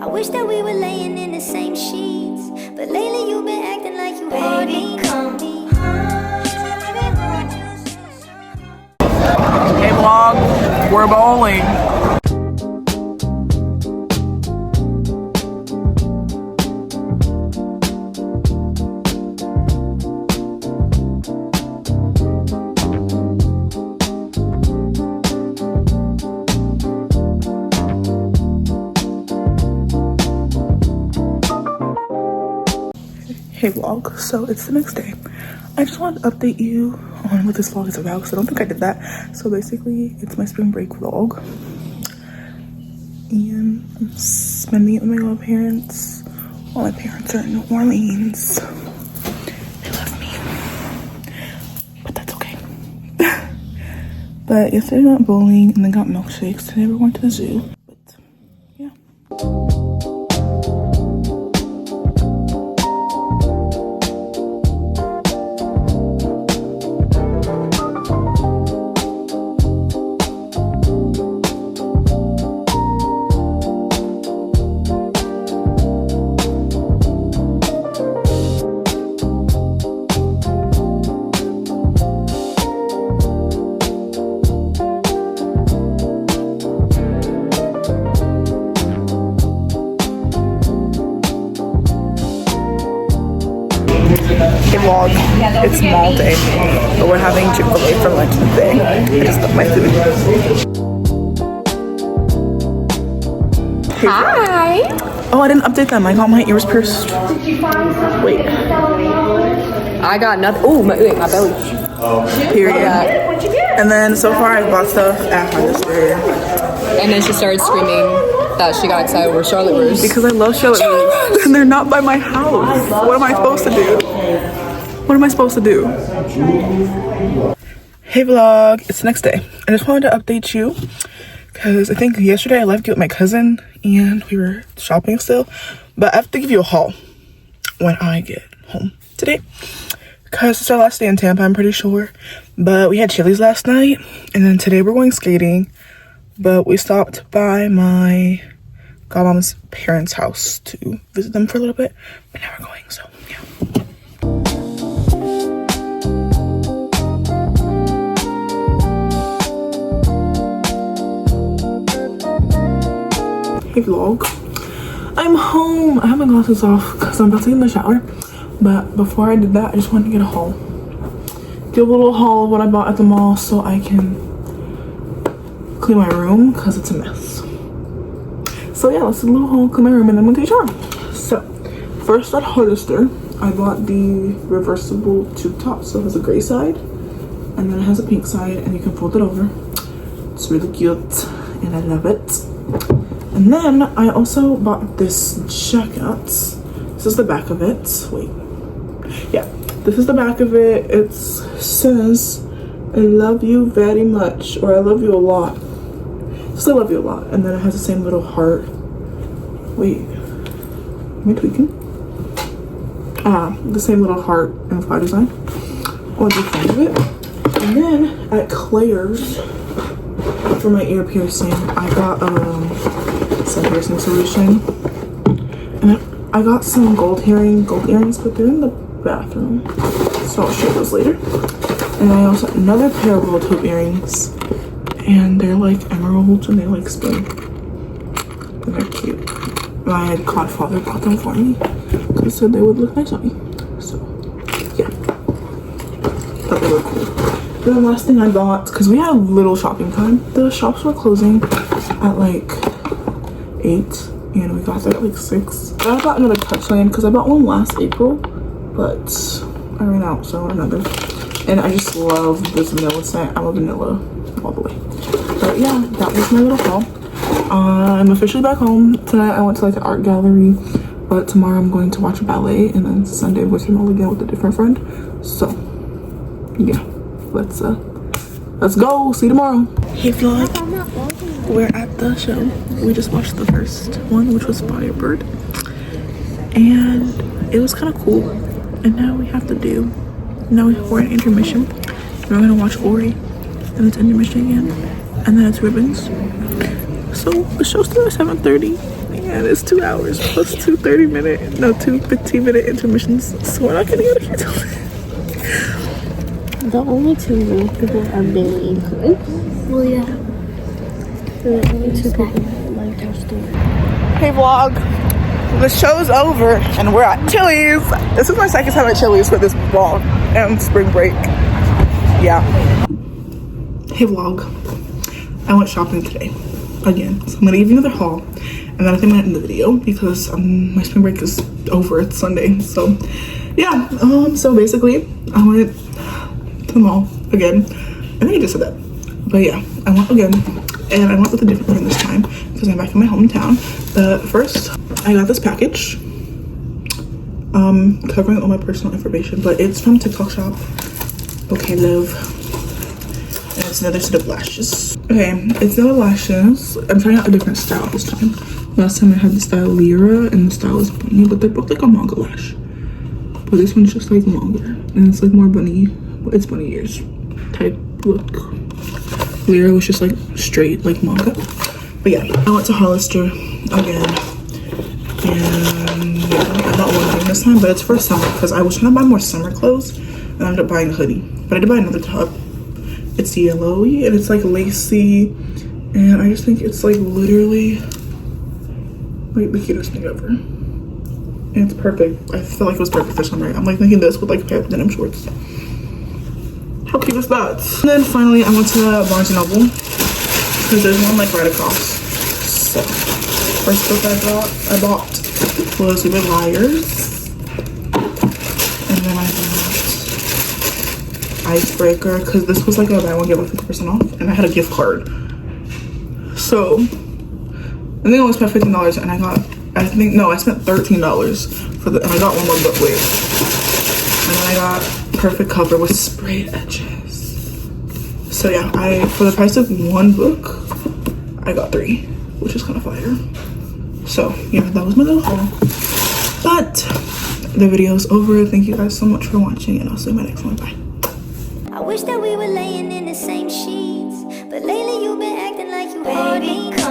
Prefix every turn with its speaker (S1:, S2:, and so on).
S1: I wish that we were laying in the same sheets, but lately you've been acting like you hate me. Come
S2: Hey vlog, we're bowling. Hey vlog, so it's the next day. I just wanted to update you on what this vlog is about because I don't think I did that. So basically, it's my spring break vlog. And I'm spending it with my godparents while my parents are in New Orleans. They love me. But that's okay. But yesterday we went bowling and then got milkshakes. Today we're going to the zoo. But yeah. Hey vlog, it's mall day, but we're having Chick-fil-A for lunch today. I just love my food. Hey, hi! Oh, I didn't update them. I got my ears pierced. Wait.
S3: I got nothing. Oh, my belly.
S2: Period. And then so far I bought stuff at Harvester.
S3: And then she started screaming that she got excited over Charlotte Russe.
S2: Because I love Charlotte Russe. And they're not by my house. What am I supposed to do? What am I supposed to do? Hey vlog, it's the next day. I just wanted to update you because I think yesterday I left you with my cousin and we were shopping still. But I have to give you a haul when I get home today. Because it's our last day in Tampa, I'm pretty sure. But we had Chili's last night. And then today we're going skating. But we stopped by my godmom's parents' house to visit them for a little bit. But now we're going, so yeah. Hey vlog. I'm home. I have my glasses off because I'm about to get in the shower. But before I did that, I just wanted to get a haul. Give a little haul of what I bought at the mall so I can clean my room because it's a mess. So yeah, let's do a little haul, clean my room, and then I'm gonna take a shower. So first at Harvester, I bought the reversible tube top. So it has a gray side and then it has a pink side and you can fold it over. It's really cute and I love it. And then I also bought this jacket. This is the back of it. Wait. Yeah, this is the back of it. It says, I love you very much, or I love you a lot. Still love you a lot. And then it has the same little heart. Wait. Am I tweaking? The same little heart and flower design on the front of it. And then at Claire's, for my ear piercing, I got some piercing solution, and then I got some gold earrings, but they're in the bathroom, so I'll show those later. And I also got another pair of gold hoop earrings, and they're like emeralds and they like spin, and they're cute. My godfather bought them for me because he said they would look nice on me, so yeah, thought they were cool. The last thing I bought, because we had little shopping time, the shops were closing at like 8 and we got there at like 6. I got another touchline because I bought one last April, but I ran out, so I want another. And I just love this vanilla scent. I'm a vanilla all the way. But yeah, that was my little haul. I'm officially back home. Tonight I went to like an art gallery, but tomorrow I'm going to watch a ballet, and then Sunday I'm going to the mall again with a different friend. So yeah, let's go. See you tomorrow. Hey vlog. We're at the show. We just watched the first one, which was Firebird, and it was kind of cool. And now we're in intermission. And we're gonna watch Ori, and it's intermission again, and then it's ribbons. So the show started at 7:30, and it's 2 hours plus 2 15-minute intermissions. So we're not gonna go to Canton.
S4: The only two real people are Billy. Well, yeah. The only two people that liked our story.
S2: Hey vlog, the show's over and we're at Chili's. This is my second time at Chili's for this vlog and spring break. Yeah. Hey vlog, I went shopping today again, so I'm gonna give you another haul and then I think I'm gonna end the video because my spring break is over. It's Sunday, so yeah. So basically I went to the mall again. I think I just said that, but yeah, I went again and I went with a different friend this time because I'm back in my hometown. First I got this package covering all my personal information, but it's from TikTok shop. Okay, love. And it's another set of lashes. Okay, it's another lashes. I'm trying out a different style this time. Last time I had the style Lyra and the style is bunny, but they're both like a manga lash. But this one's just like longer and it's like more bunny, but it's bunny ears type look. Lyra was just like straight like manga. But yeah, I went to Hollister again. And yeah, I bought one thing this time, but it's for summer because I was trying to buy more summer clothes and I ended up buying a hoodie. But I did buy another top. It's yellowy and it's like lacy, and I just think it's like literally like the cutest thing ever. And it's perfect. I feel like it was perfect for summer. I'm like thinking this with like a pair of denim shorts. How cute is that? And then finally I went to Barnes & Noble because there's one like right across. So first book I bought was Little Liars, and then I bought Icebreaker because this was like a buy one get one 50% off, and I had a gift card. So I think I only spent $15, and I spent $13 for the, and I got one more book with, and then I got Perfect Cover with sprayed edges. So yeah, for the price of one book, I got 3, which is kind of fire. So yeah, that was my little haul. But the video is over. Thank you guys so much for watching, and I'll see you in my next one. Bye.
S1: I wish that we were laying in the same sheets, but lately you've been acting like you hate me.